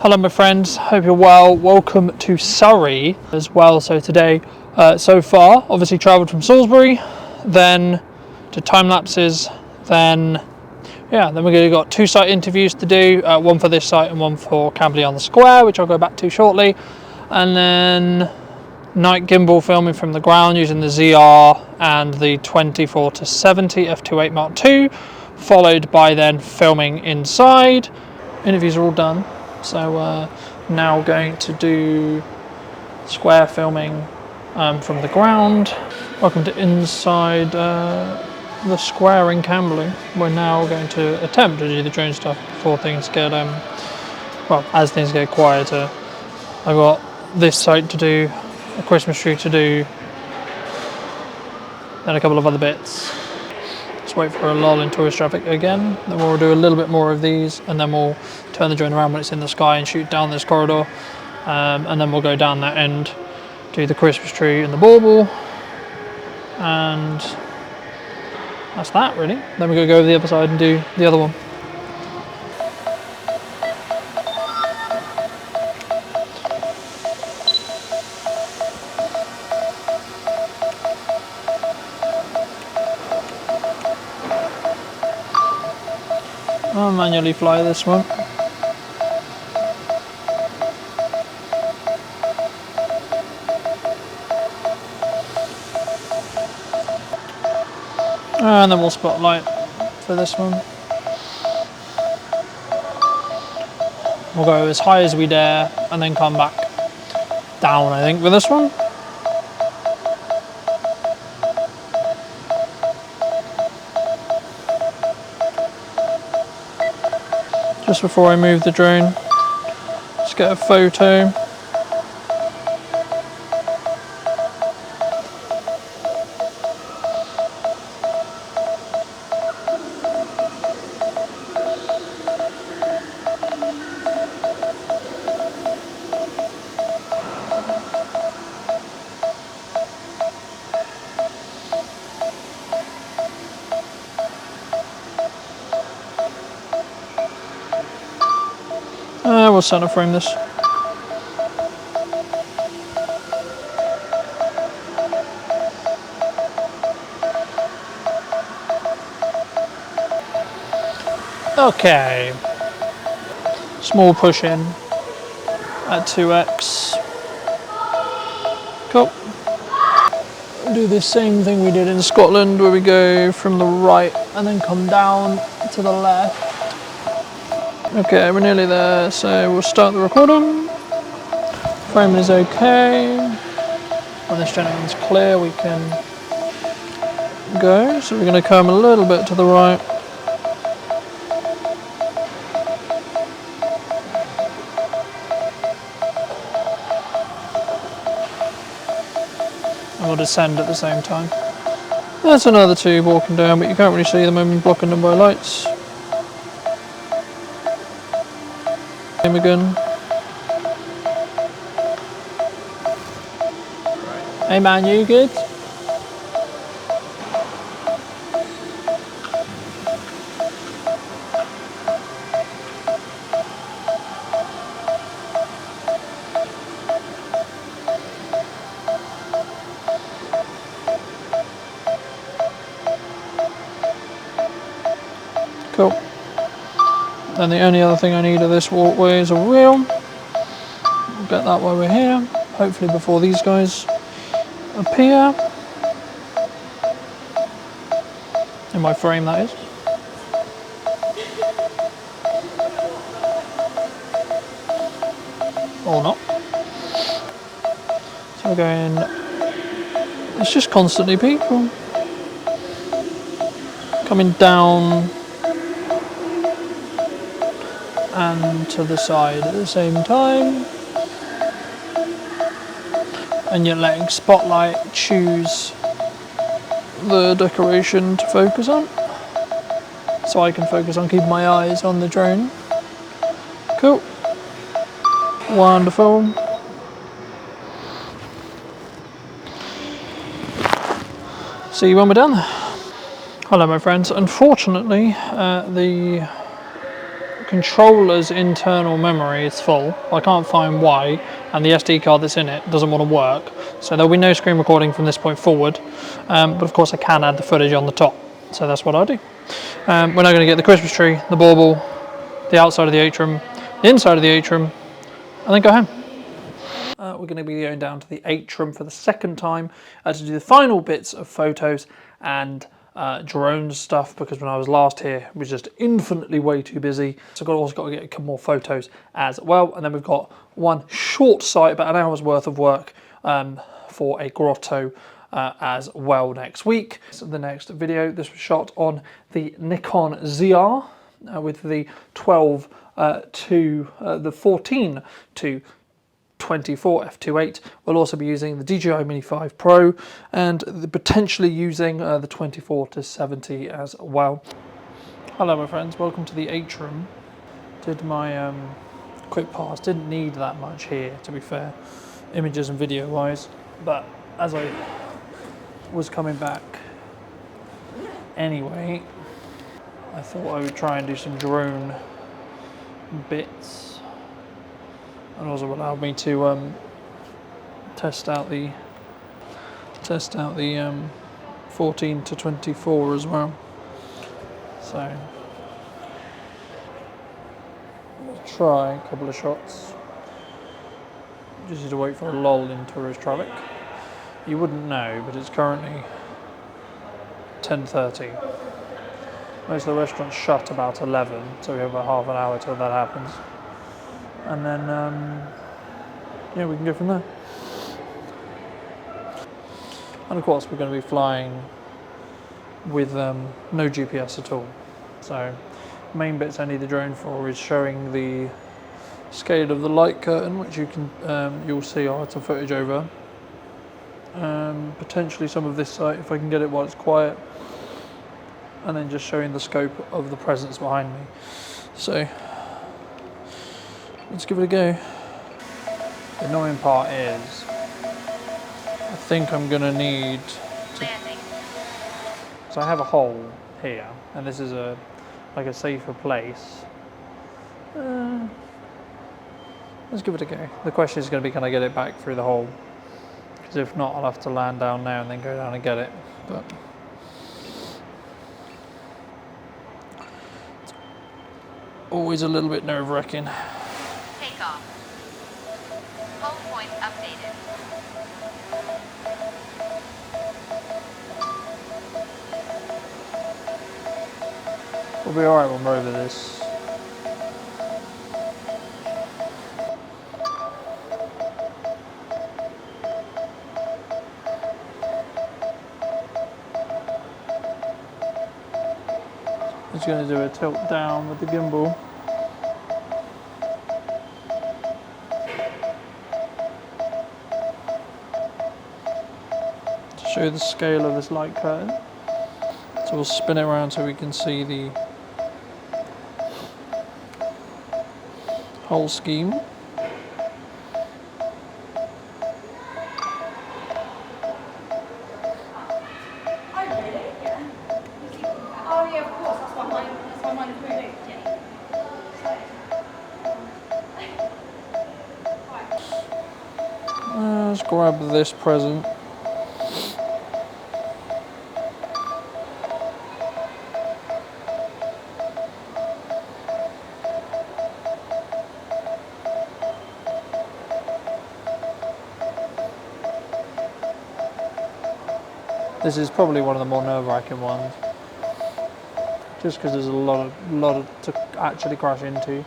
Hello my friends, hope you're well. Welcome to Surrey as well. So today, so far, obviously travelled from Salisbury, then to time lapses, then we got two site interviews to do, one for this site and one for Camberley on the Square, which I'll go back to shortly, and then night gimbal filming from the ground using the ZR and the 24-70 f2.8 Mark II, followed by then filming inside. Interviews are all done. So now going to do square filming from the ground. Welcome to inside the square in Camberley. We're now going to attempt to do the drone stuff before things get, as things get quieter. I've got this site to do, a Christmas tree to do, then a couple of other bits. Just wait for a lull in tourist traffic again, then we'll do a little bit more of these, and then we'll turn the drone around when it's in the sky and shoot down this corridor, and then we'll go down that end, do the Christmas tree and the bauble, and that's that really. Then we're going to go over the other side and do the other one. I'll manually fly this one. And then we'll spotlight for this one. We'll go as high as we dare and then come back down, I think, with this one. Just before I move the drone, just get a photo. We'll center frame this. Okay. Small push in at 2x. Cool. Do the same thing we did in Scotland, where we go from the right and then come down to the left. Okay, we're nearly there, so we'll start the recording. Framing is okay. When this gentleman's clear, we can go. So we're going to come a little bit to the right. And we'll descend at the same time. That's another tube walking down, but you can't really see them, I'm blocking them by lights. Again. Hey man, you good? Cool. And the only other thing I need of this walkway is a wheel. We'll get that while we're here, hopefully before these guys appear. In my frame, that is. Or not. So we're going, it's just constantly people. Coming down and to the side at the same time, and you're letting spotlight choose the decoration to focus on, so I can focus on keeping my eyes on the drone. Cool. Wonderful. See you when we're done. Hello my friends, unfortunately the controller's internal memory is full. I can't find why, and the SD card that's in it doesn't want to work. So there'll be no screen recording from this point forward. But of course I can add the footage on the top. So that's what I do. We're now going to get the Christmas tree, the bauble, the outside of the atrium, the inside of the atrium, and then go home. We're going to be going down to the atrium for the second time to do the final bits of photos and drone stuff, because when I was last here it was just infinitely way too busy. So I've also got to get a couple more photos as well, and then we've got one short site, about an hour's worth of work for a grotto as well next week. So the next video, this was shot on the Nikon ZR with the 12 to the 14 to 24 f2.8. We'll also be using the DJI Mini 5 Pro and potentially using the 24 to 70 as well. Hello my friends, welcome to the atrium. Did my quick pass, didn't need that much here to be fair, images and video wise, but as I was coming back anyway, I thought I would try and do some drone bits, and also allowed me to test out the 14 to 24 as well. So we'll try a couple of shots. Just need to wait for a lull in tourist traffic. You wouldn't know, but it's currently 10:30. Most of the restaurants shut about 11, so we have about half an hour till that happens. And then, yeah, we can go from there. And of course, we're going to be flying with no GPS at all. So, main bits I need the drone for is showing the scale of the light curtain, which you can you'll see I'll add some footage over. Potentially some of this site if I can get it while it's quiet, and then just showing the scope of the presence behind me. So let's give it a go. The annoying part is I think I'm gonna need to, so I have a hole here and this is like a safer place. Let's give it a go. The question is going to be, can I get it back through the hole? Because if not, I'll have to land down now and then go down and get it. But it's always a little bit nerve-wracking. Take off. Home point updated. We'll be alright when we're over this. Just going to do a tilt down with the gimbal. To show the scale of this light curtain. So we'll spin it around so we can see the whole scheme. Let's grab this present. This is probably one of the more nerve-wracking ones, just because there's a lot to actually crash into.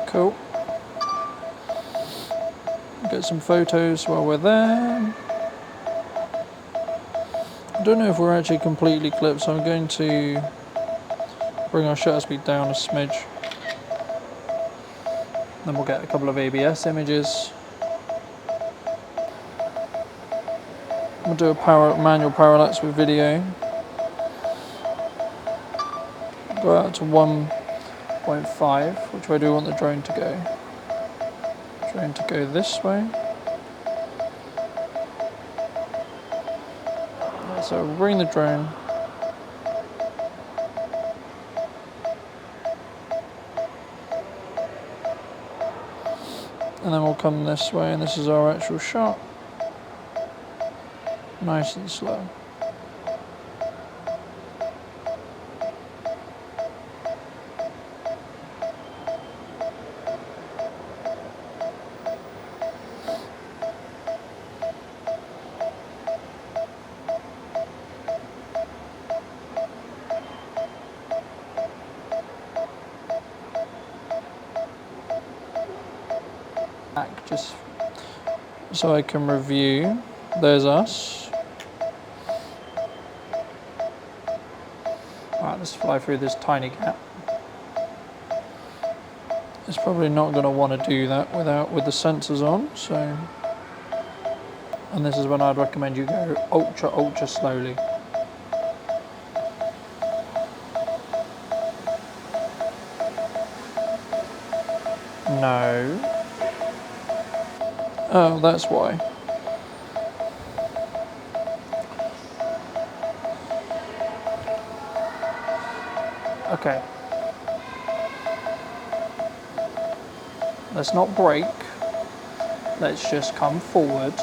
Cool. Get some photos while we're there. I don't know if we're actually completely clipped, so I'm going to bring our shutter speed down a smidge. Then we'll get a couple of ABS images. We'll do a manual parallax with video. Go out to 1.5. Which way do we want the drone to go? Drone to go this way. So we'll bring the drone. And then we'll come this way, and this is our actual shot. Nice and slow. Just so I can review. There's us. Right, let's fly through this tiny gap. It's probably not going to want to do that with the sensors on, so. And this is when I'd recommend you go ultra slowly. No. Oh, that's why. Okay. Let's not brake. Let's just come forward.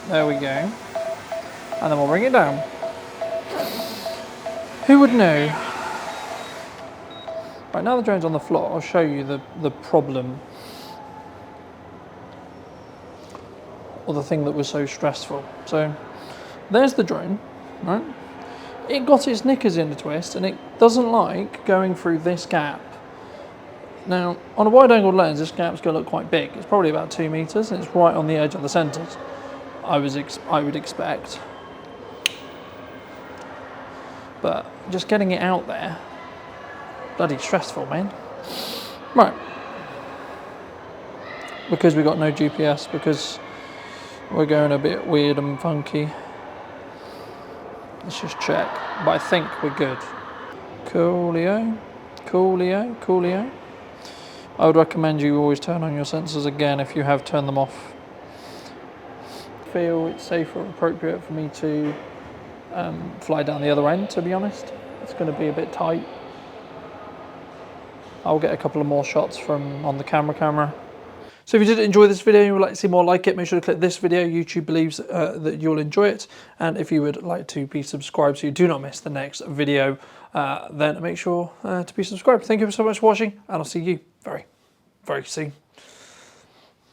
There we go. And then we'll bring it down. Who would know? Right, now the drone's on the floor, I'll show you the problem. Or the thing that was so stressful. So, there's the drone, right? It got its knickers in a twist and it doesn't like going through this gap. Now, on a wide-angled lens, this gap's going to look quite big. It's probably about 2 meters and it's right on the edge of the centers, I would expect. But just getting it out there, bloody stressful, man. Right. Because we got no GPS, because we're going a bit weird and funky. Let's just check. But I think we're good. Coolio. Coolio. Coolio. I would recommend you always turn on your sensors again if you have turned them off. I feel it's safe or appropriate for me to fly down the other end, to be honest. It's going to be a bit tight. I'll get a couple of more shots from on the camera. So if you did enjoy this video and you would like to see more like it, make sure to click this video. YouTube believes that you'll enjoy it. And if you would like to be subscribed so you do not miss the next video, then make sure to be subscribed. Thank you so much for watching, and I'll see you very, very soon.